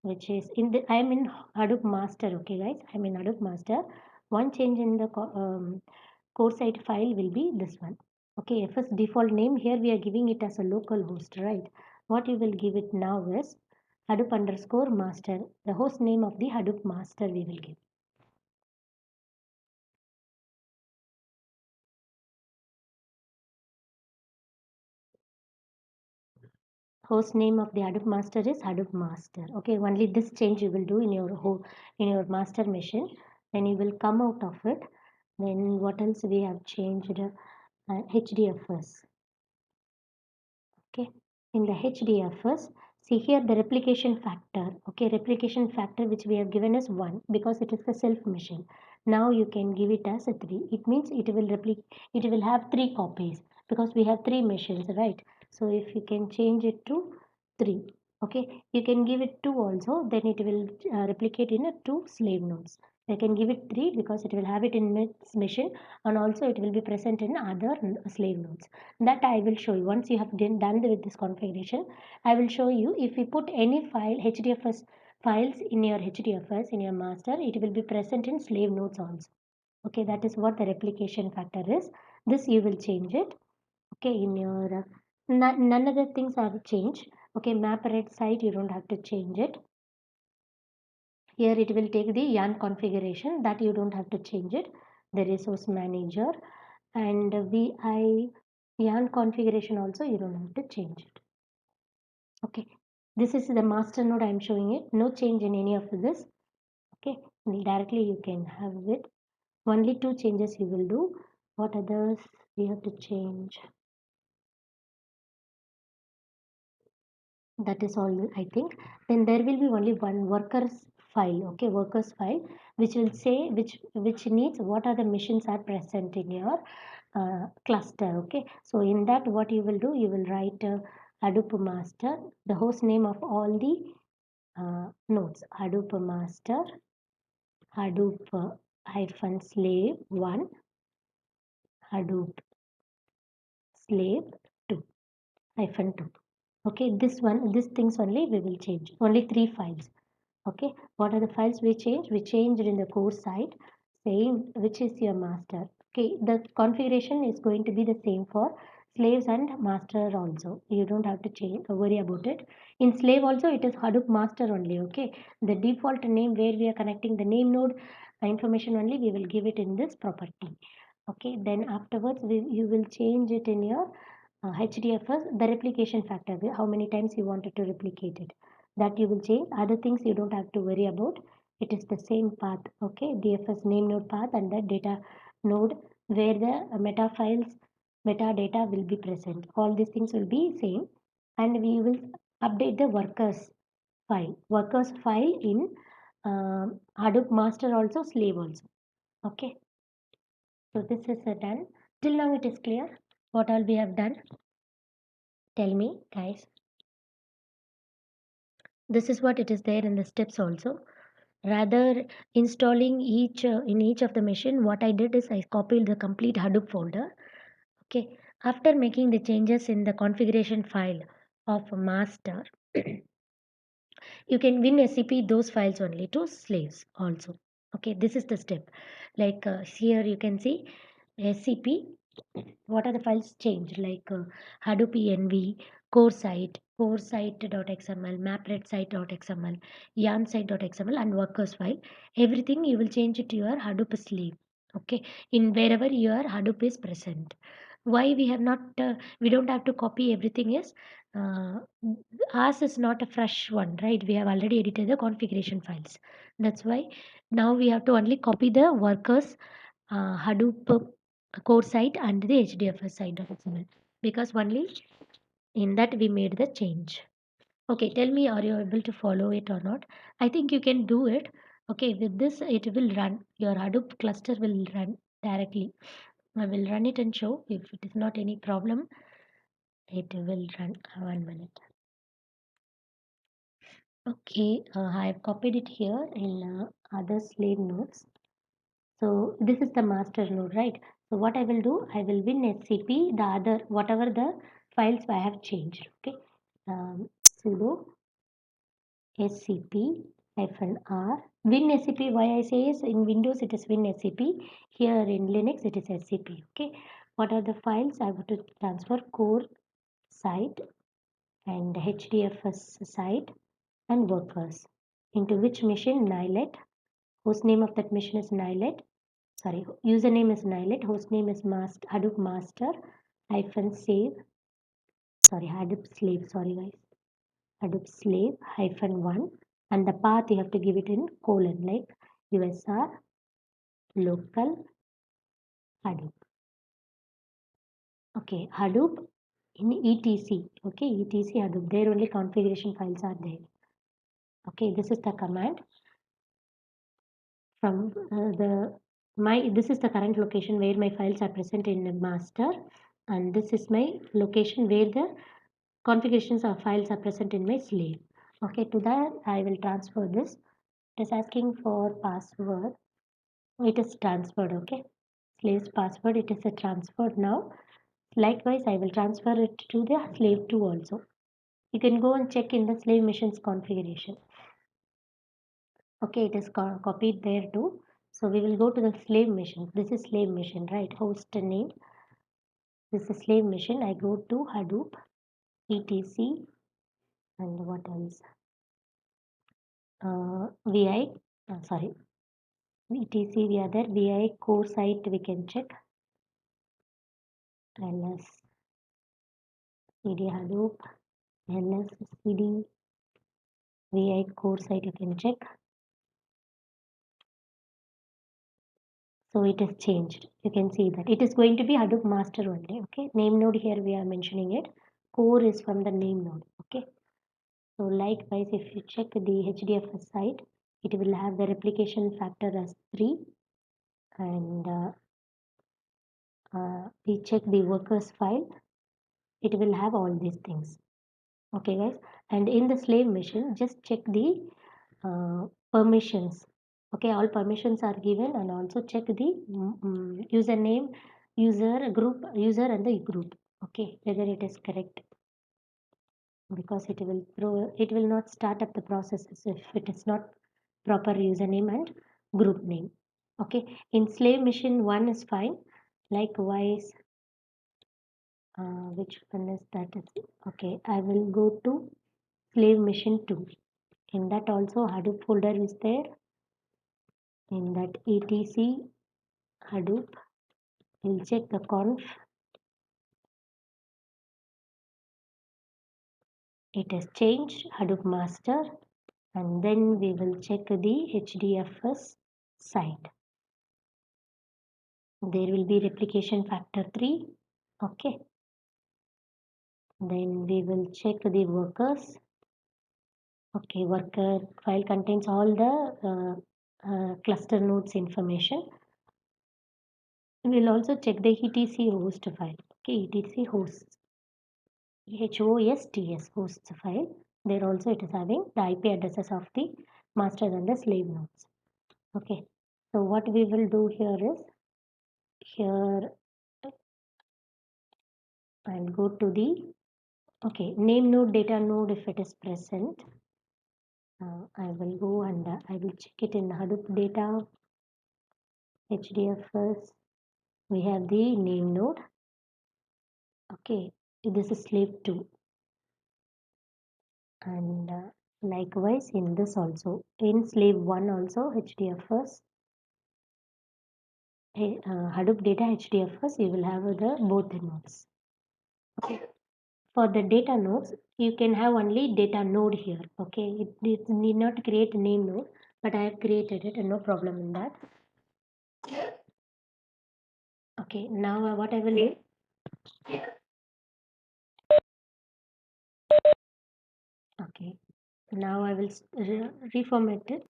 [SPEAKER 1] which is in the I'm in Hadoop master. Okay, guys, I'm in Hadoop master. One change in the core site file will be this one. Okay, first default name here we are giving it as a local host, right? What you will give it now is Hadoop underscore master. The host name of the Hadoop master we will give. Host name of the Hadoop master is Hadoop master. Okay, only this change you will do in your in your master machine. Then you will come out of it. Then what else we have changed? HDFS. Okay, in the HDFS, see here the replication factor. Okay, replication factor which we have given as 1 because it is the self machine. Now you can give it as a 3. It means it will replicate. It will have 3 copies because we have 3 machines, right? So if you can change it to 3. Okay, you can give it 2 also. Then it will replicate in a 2 slave nodes. I can give it 3 because it will have it in its machine, and also it will be present in other slave nodes. That I will show you. Once you have done with this configuration, I will show you if we put any file HDFS files in your HDFS in your master, it will be present in slave nodes also. Okay, that is what the replication factor is. This you will change it. Okay, in your none other things are changed. Okay, map red site you don't have to change it. Here it will take the yarn configuration that you don't have to change it. The resource manager and VI yarn configuration also you don't have to change it. Okay, this is the master node I'm showing it. No change in any of this. Okay, directly you can have it. Only 2 changes you will do. What others we have to change? That is all I think. Then there will be only one workers file. Okay, workers file which will say which needs what are the machines are present in your cluster. Okay, so in that what you will do, you will write Hadoop master, the host name of all the nodes. Hadoop master, Hadoop hyphen slave 1, Hadoop slave 2 hyphen 2. Okay, this things only we will change. Only 3 files. Okay, what are the files we changed? We changed in the core side saying which is your master. Okay, the configuration is going to be the same for slaves and master also. You don't have to change worry about it. In slave also it is Hadoop master only. Okay, the default name where we are connecting the name node information only we will give it in this property. Okay, then afterwards you will change it in your HDFS, the replication factor, how many times you wanted to replicate it, that you will change. Other things you don't have to worry about. It is the same path. Okay, DFS name node path and the data node where the meta files, metadata will be present. All these things will be same, and we will update the workers file in Hadoop master also, slave also. Okay, so this is done. Till now it is clear what all we have done. Tell me, guys. This is what it is there in the steps also. Rather installing each in each of the machine, what I did is I copied the complete Hadoop folder. Okay. After making the changes in the configuration file of master, you can win SCP those files only to slaves also. Okay, this is the step. Like here you can see SCP. What are the files changed? Like Hadoop env, core site.xml, mapred site.xml, yarn site.xml, and workers file. Everything you will change it to your Hadoop slave. Okay, in wherever your Hadoop is present. Why we have not? We don't have to copy everything. Is uh, ours is not a fresh one, right? We have already edited the configuration files. That's why now we have to only copy the workers Hadoop core site and the HDFS site of XML, because only in that we made the change. Okay, tell me, are you able to follow it or not? I think you can do it. Okay, with this it will run. Your Hadoop cluster will run directly. I will run it and show. If it is not any problem, it will run. 1 minute. Okay, I have copied it here in other slave nodes. So this is the master node, right? So what I will do, I will win SCP, the other, whatever the files I have changed, okay? Sudo SCP -r. Win SCP, why I say is in Windows it is win SCP. Here in Linux it is SCP, okay? What are the files? I have to transfer core site and HDFS site and workers. Into which machine? Nilet. Host name of that machine is Nilet. Sorry, username is Nilet. Host name is Hadoop master hyphen save. Sorry, Hadoop slave. Sorry, guys. Hadoop slave hyphen 1. And the path you have to give it in colon, like USR local Hadoop. Okay, Hadoop in etc. Okay, etc Hadoop. There only configuration files are there. Okay, this is the command from this is the current location where my files are present in the master, and this is my location where the configurations of files are present in my slave. Okay, to that I will transfer this. It is asking for password. It is transferred. Okay, slave's password, it is a transferred now. Likewise, I will transfer it to the slave 2 also. You can go and check in the slave missions configuration. Okay, it is copied there too. So we will go to the slave mission. This is slave mission, right? Host name. This is slave mission. I go to Hadoop, etc, and what else? VI. Sorry, etc. We are there. VI core site. We can check. LS CD Hadoop. LS CD VI core site. You can check. So it is changed. You can see that it is going to be Hadoop master only. Okay, name node here we are mentioning it. Core is from the name node. Okay. So likewise, if you check the HDFS site, it will have the replication factor as 3, and we check the workers file, it will have all these things. Okay guys, And in the slave machine, just check the permissions. Okay, all permissions are given, and also check the username, user group, user and the group. Okay, whether it is correct, because it will not start up the processes if it is not proper username and group name. Okay, in slave machine 1 is fine. Likewise, which one is that is okay, I will go to slave machine 2. In that also Hadoop folder is there. In that etc Hadoop, we'll check the conf. It has changed Hadoop master, and then we will check the HDFS side. There will be replication factor 3. Okay, then we will check the workers. Okay, worker file contains all the cluster nodes information. We'll also check the etc host file. Okay, etc hosts, hosts file. There also it is having the IP addresses of the masters and the slave nodes. Okay, so what we will do here is, here I'll go to the name node, data node. If it is present, I will go and I will check it in Hadoop data HDFS. We have the name node. Okay, this is slave 2, and likewise in this also, in slave 1 also HDFS, Hadoop data HDFS, you will have the both the nodes. Okay, for the data nodes, you can have only data node here. Okay, it need not create name node, but I have created it and no problem in that. Okay, now what I will do, okay, now I will reformat it.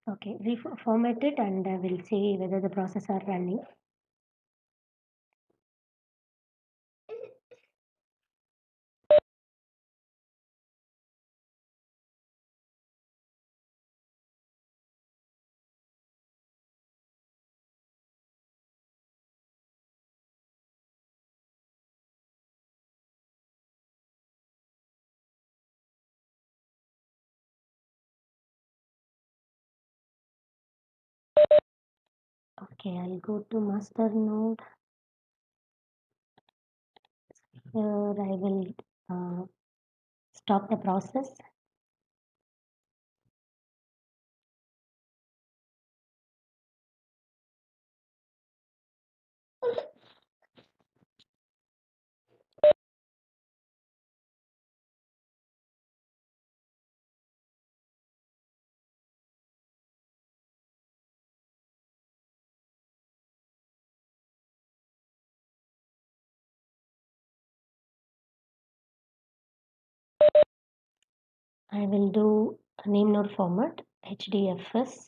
[SPEAKER 1] Okay, reformat it, and I will see whether the process are running. Okay, I'll go to master node. Here I will stop the process. I will do a name node format, HDFS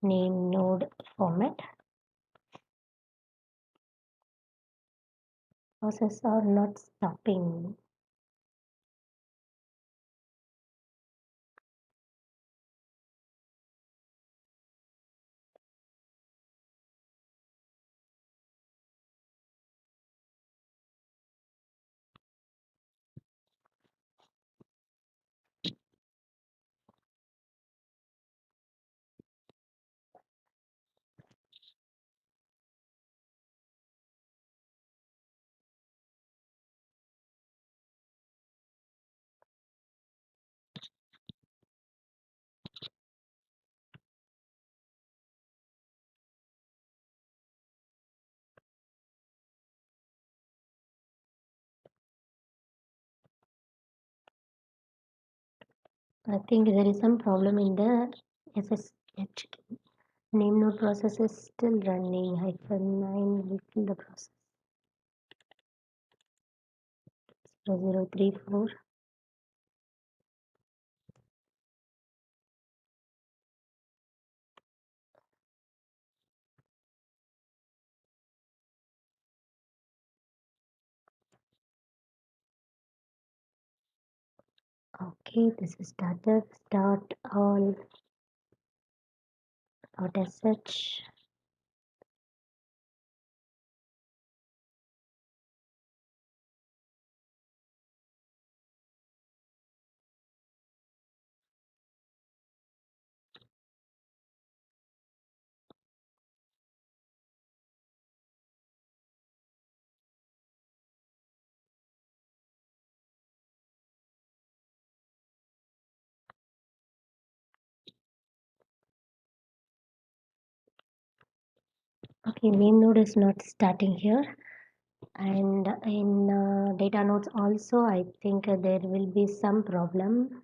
[SPEAKER 1] name node format. Process are not stopping. I think there is some problem in the SSH name node process is still running. -9 will kill the process. 0034. Okay, this is started. Start all dot sh. Okay, name node is not starting here. And in data nodes also, I think there will be some problem.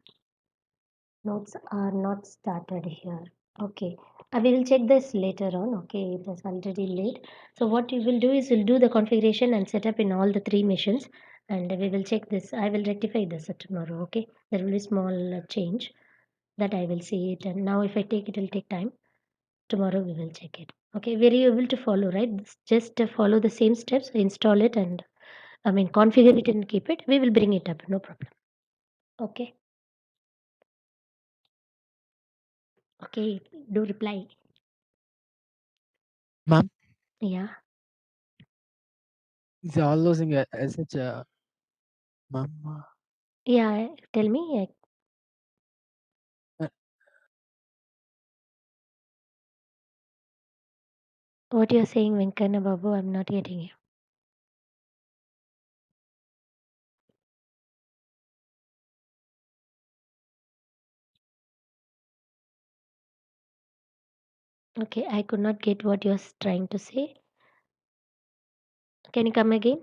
[SPEAKER 1] Nodes are not started here. Okay, we will check this later on. Okay, it is already late. So what you will do is you'll do the configuration and set up in all the three machines, and we will check this. I will rectify this tomorrow. Okay, there will be small change that I will see it. And now if I take it will take time. Tomorrow we will check it. Okay, very able to follow, right? Just follow the same steps, install it, and configure it and keep it. We will bring it up. No problem. Okay. Okay. Do reply.
[SPEAKER 2] Ma'am,
[SPEAKER 1] Yeah.
[SPEAKER 2] it's all losing as such ma'am.
[SPEAKER 1] Yeah. Tell me.
[SPEAKER 2] Uh,
[SPEAKER 1] What you're saying, Venkana Babu, I'm not getting you. Okay, I could not get what you're trying to say. Can you come again?